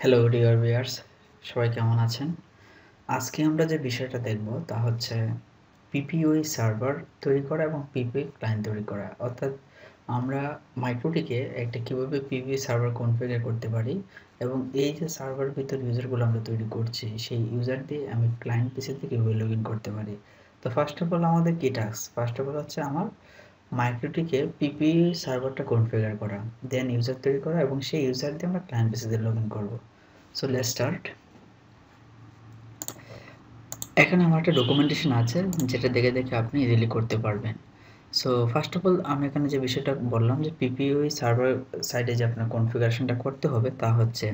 Hello dear viewers, সবাই কেমন আছেন? আজকে আমরা যে বিষয়টা দেখব তা হচ্ছে পিপিওই সার্ভার তৈরি করা এবং পিপিওই ক্লায়েন্ট তৈরি করা। অর্থাৎ আমরা মাইক্রোটিকে একটা কীভাবে পিপিওই সার্ভার কনফিগার করতে পারি এবং এই যে সার্ভারের ভিতর ইউজারগুলো আমরা তৈরি করছি সেই ইউজার দিয়ে আমি ক্লায়েন্ট পিসিতে কীভাবে লগ ইন করতে পারি। তো ফার্স্ট অফ অল আমাদের কি টাস্ক? ফার্স্ট অফ অল হচ্ছে আমার মাইক্রোটিকে পিপিওই সার্ভারটা কনফিগার করা, দেন ইউজার তৈরি করা এবং সেই ইউজার দিয়ে আমরা ক্লায়েন্ট পিসিতে লগ ইন করবো। So let's start. এখানে আমার একটা ডকুমেন্টেশন আছে যেটা দেখে আপনি ইজিলি করতে পারবেন। সো ফার্স্ট অফ অল আমি এখানে যে বিষয়টা বললাম যে পিপিওই সার্ভার সাইডে যে আপনার কনফিগারেশনটা করতে হবে তা হচ্ছে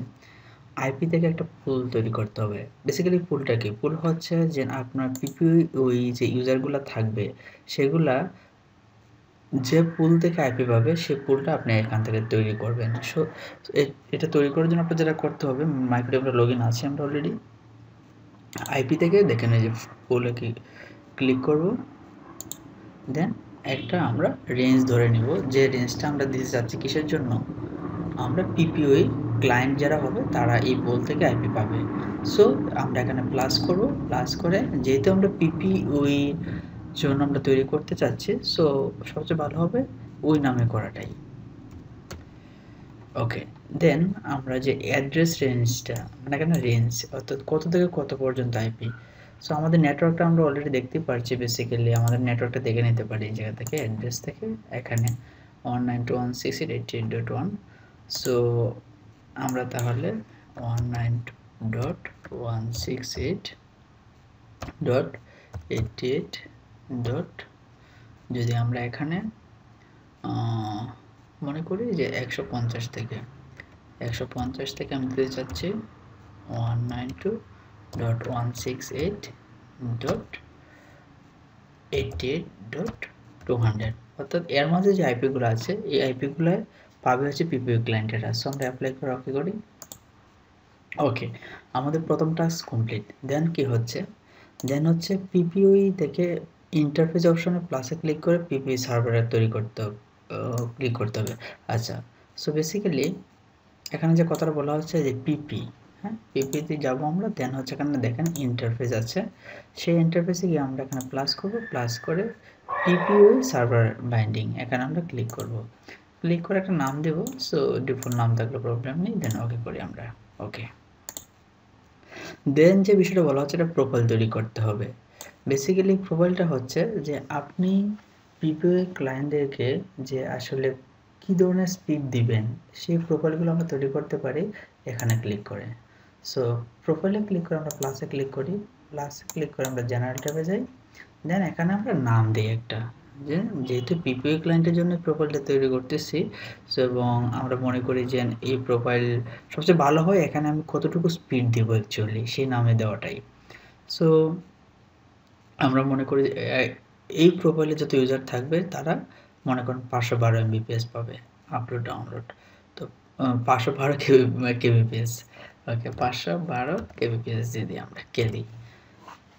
আইপি থেকে একটা পুল তৈরি করতে হবে। বেসিক্যালি পুলটা কি? পুল হচ্ছে যে আপনার পিপিওই ওই যে ইউজারগুলো থাকবে সেগুলা যে পুল থেকে আইপি পাবে সেই পুলটা আপনি এখান থেকে তৈরি করবেন। সো এটা তৈরি করার জন্য আপনার যেটা করতে হবে, মাইক্রোটি আমরা লগ ইন আছি আমরা অলরেডি। আইপি থেকে দেখেন এই যে পুলে ক্লিক করব, দেন একটা আমরা রেঞ্জ ধরে নিব, যে রেঞ্জটা আমরা দিতে চাচ্ছি কিসের জন্য, আমরা পিপিওই ক্লায়েন্ট যারা হবে তারা এই পুল থেকে আইপি পাবে। সো আমরা এখানে প্লাস করব, প্লাস করে যেহেতু আমরা পিপিওই জন্য আমরা তৈরি করতে চাচ্ছি সো সবচেয়ে ভালো হবে ওই নামে করাটাই। ওকে, দেন আমরা যে অ্যাড্রেস রেঞ্জটা মানে এখানে রেঞ্জ অর্থাৎ কত থেকে কত পর্যন্ত আইপি। সো আমাদের নেটওয়ার্কটা আমরা অলরেডি দেখতে পাচ্ছি, বেসিক্যালি আমাদের নেটওয়ার্কটা দেখে নিতে পারি এই জায়গা থেকে, অ্যাড্রেস থেকে এখানে 192.168.1। সো আমরা তাহলে 192.168.88. যদি আমরা এখানে মনে করি যে 150 থেকে আমি দিতে চাচ্ছি 192.168.88.200, অর্থাৎ এর মাঝে যে আইপিগুলো আছে এই আইপিগুলো পাবে হচ্ছে পিপিও ক্লায়েন্টেরা। সো আমরা অ্যাপ্লাই করে ওকে করি। ওকে, আমাদের প্রথম টাস্ক কমপ্লিট। দেন কি হচ্ছে, পিপিওই থেকে ইন্টারফেস অপশনে প্লাসে ক্লিক করে পিপিওই সার্ভারে তৈরি করতে হবে, ক্লিক করতে হবে। আচ্ছা, সো বেসিক্যালি এখানে যে কথাটা বলা হচ্ছে যে পিপি, হ্যাঁ পিপিতে যাবো আমরা, দেন হচ্ছে এখানে দেখেন ইন্টারফেস আছে, সেই ইন্টারফেসে গিয়ে আমরা এখানে প্লাস করব, প্লাস করে পিপিওই সার্ভার বাইন্ডিং এখানে আমরা ক্লিক করব। ক্লিক করে একটা নাম দেব, সো ডিফল্ট নাম থাকলে প্রবলেম নেই, দেন ওকে করি আমরা। ওকে, দেন যে বিষয়টা বলা হচ্ছে এটা প্রোফাইল তৈরি করতে হবে। বেসিক্যালি প্রোফাইলটা হচ্ছে যে আপনি পিপিওই ক্লায়েন্টদেরকে যে আসলে কী ধরনের স্পিড দিবেন সেই প্রোফাইলগুলো আমরা তৈরি করতে পারি এখানে ক্লিক করে। সো প্রোফাইলে ক্লিক করে আমরা প্লাসে ক্লিক করি, প্লাসে ক্লিক করে আমরা জেনারেল ট্যাবে যাই, দেন এখানে আমরা নাম দিই একটা, যেহেতু পিপিওই ক্লায়েন্টের জন্য প্রোফাইলটা তৈরি করতেছি সো এবং আমরা মনে করি যে এই প্রোফাইল সবচেয়ে ভালো হয় এখানে আমি কতটুকু স্পিড দেবো অ্যাকচুয়ালি সেই নামে দেওয়াটাই। সো আমরা মনে করি এই প্রোফাইলে যত ইউজার থাকবে তারা মনে করেন 512 MBPS পাবে আপলোড ডাউনলোড। তো 512 কেবিপিএস, ওকে 512 কেবিপিএস দিয়ে দিই আমরা, কেবি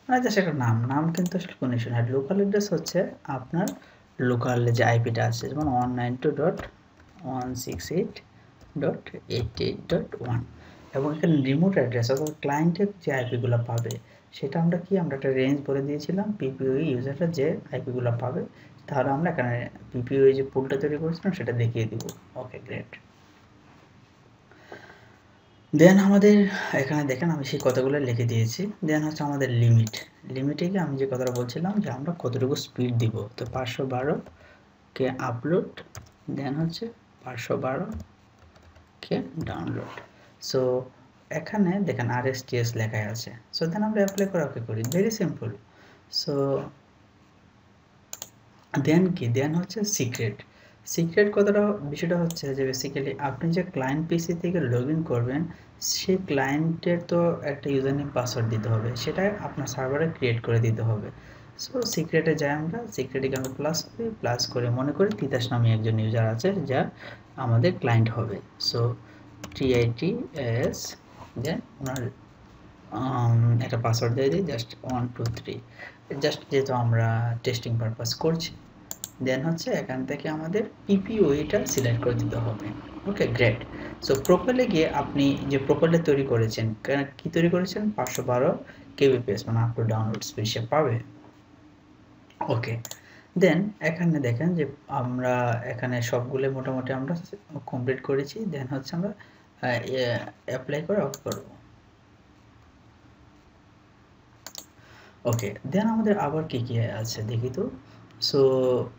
মানে জাস্ট একটা নাম কিন্তু আসলে কোনো ইস্যু না। লোকাল অ্যাড্রেস হচ্ছে আপনার লোকাল যে আইপিটা আছে, যেমন 192.168.88.1 এবং এখানে রিমোট অ্যাড্রেস অর্থাৎ ক্লায়েন্টের যে আইপিগুলো পাবে সেটা আমরা একটা রেঞ্জ বলে দিয়েছিলাম, পিপিওই ইউজাররা যে আইপিগুলো পাবে তাহলে আমরা এখানে পিপিওই যে পুলটা তৈরি করেছিলাম সেটা দেখিয়ে দিব। Okay great. দেন আমাদের এখানে দেখেন আমি সেই কথাগুলো লিখে দিয়েছি। দেন হচ্ছে আমাদের লিমিটে গিয়ে আমি যে কথাটা বলছিলাম যে আমরা কতটুকু স্পিড দিব, তো 512 কে আপলোড, দেন হচ্ছে 512 কে ডাউনলোড। সো এখানে দেখেন RSTS লেখা আছে। সো দেন আমরা অ্যাপ্লাই করে ওকে করি, ভেরি সিম্পল। সো দেন হচ্ছে সিক্রেট কথাটা বিষয়টা হচ্ছে যে বেসিক্যালি আপনি যে ক্লায়েন্ট পিসি থেকে লগ ইন করবেন সেই ক্লায়েন্টের তো একটা ইউজার নেম পাসওয়ার্ড দিতে হবে, সেটা আপনার সার্ভারে ক্রিয়েট করে দিতে হবে। সো সিক্রেটে যাই আমরা, সিক্রেটে আমরা প্লাস করে মনে করি তিতাস নামে একজন ইউজার আছে যা আমাদের ক্লায়েন্ট হবে। সো TITS, দেন ওনার একটা পাসওয়ার্ড দিয়ে দিই জাস্ট 1 2 3, জাস্ট যেহেতু আমরা টেস্টিং পারপাস করছি। দেন হচ্ছে এখান থেকে আমাদের পিপিওইটা সিলেক্ট করে দিতে হবে। ওকে, গ্রেট। সো প্রোফাইলে গিয়ে আপনি যে প্রোফাইলটা তৈরি করেছেন, কি তৈরি করেছেন? 512 kbps মানে আপ টু ডাউনলোড স্পিড সে পাবে। ওকে, দেন এখানে দেখেন যে আমরা এখানে সবগুলো মোটামুটি আমরা কমপ্লিট করেছি। দেন হচ্ছে আমরা অ্যাপ্লাই করে অফ করব। ওকে, দেন আমাদের আবার কি কি আছে দেখি তো। সো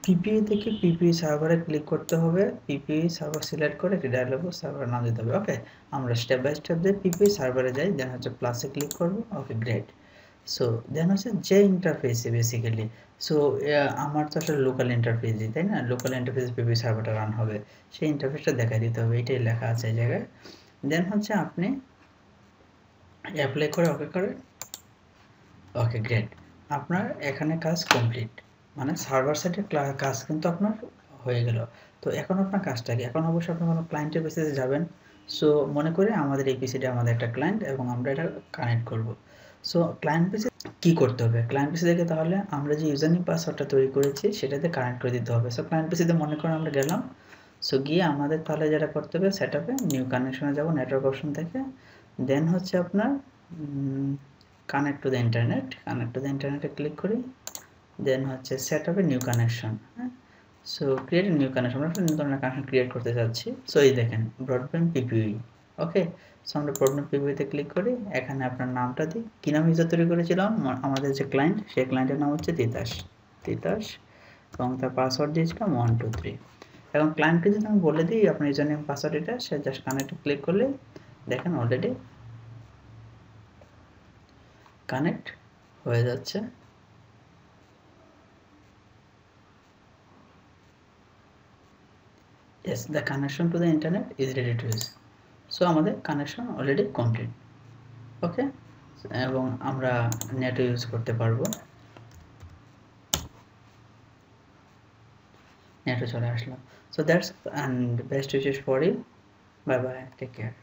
পিপিএ থেকে পিপিএ সার্ভারে ক্লিক করতে হবে। পিপিএ সার্ভার সিলেক্ট করে একটি ডায়ালগ বক্স সার্ভারের নাম দিতে হবে। ওকে, আমরা স্টেপ বাই স্টেপ দিয়ে পিপিএ সার্ভারে যাই। দেন হচ্ছে প্লাসে ক্লিক করব। ওকে, গ্রেট। সো দেন হচ্ছে যে ইন্টারফেসে বেসিক্যালি, সো আমার তো আসলে লোকাল ইন্টারফেসই, তাই না? লোকাল ইন্টারফেস পিপিএ সার্ভারটা রান হবে, সেই ইন্টারফেসটা দেখাই দিতে হবে। এটাই লেখা আছে এই জায়গায়। দেন হচ্ছে আপনি অ্যাপ্লাই করে ওকে করে। ওকে, গ্রেট। আপনার এখানে কাজ কমপ্লিট, মানে সার্ভার সাইডের কাজ কিন্তু আপনার হয়ে গেল। তো এখন আপনার কাজটা কি? এখন অবশ্যই আপনি কোনো ক্লায়েন্টের বেসিসে যাবেন। সো মনে করে আমাদের এই পিসিটা আমাদের একটা ক্লায়েন্ট এবং আমরা এটা কানেক্ট করব। সো ক্লায়েন্ট পিসি কি করতে হবে? ক্লায়েন্ট পিসি থেকে তাহলে আমরা যে ইউজারনেম পাসওয়ার্ডটা তৈরি করেছি সেটাতে কানেক্ট করে দিতে হবে। সো ক্লায়েন্ট পিসিতে মনে করেন আমরা গেলাম। সো গিয়ে আমাদের তাহলে যেটা করতে হবে, সেটআপে নিউ কানেকশনে যাব নেটওয়ার্ক অপশন থেকে। দেন হচ্ছে আপনার connect to the internet, connect to the ইন্টারনেটে ক্লিক করি। দেন হচ্ছে set up a new connection. হ্যাঁ, so create a new connection, আমরা একটা নিউ কানেকশন ক্রিয়েট করতে চাচ্ছি। সো এই দেখেন ব্রডব্যান্ড পিপিই। ওকে, সো আমরা ব্রডব্যান্ড পিপিইতে ক্লিক করি। এখানে আপনার নামটা দিই। কী নাম ইউজার তৈরি করেছিলাম? আমাদের যে ক্লায়েন্ট, সেই ক্লায়েন্টের নাম হচ্ছে তিতাস, তিতাস, এবং তার পাসওয়ার্ড দিয়েছিলাম 1 2 3। এখন ক্লায়েন্টকে যদি আমি বলে দিই আপনার ইউজার নেম পাসওয়ার্ড এটা, সে জাস্ট কানেক্টে ক্লিক করলে দেখেন অলরেডি কানেক্ট হয়ে যাচ্ছে। Yes, the connection to the internet is ready to use. So আমাদের কানেকশন অলরেডি কমপ্লিট। ওকে, এবং আমরা নেটও ইউজ করতে পারবো। নেটও চলে আসলো। So that's and best wishes for you. Bye bye, take care.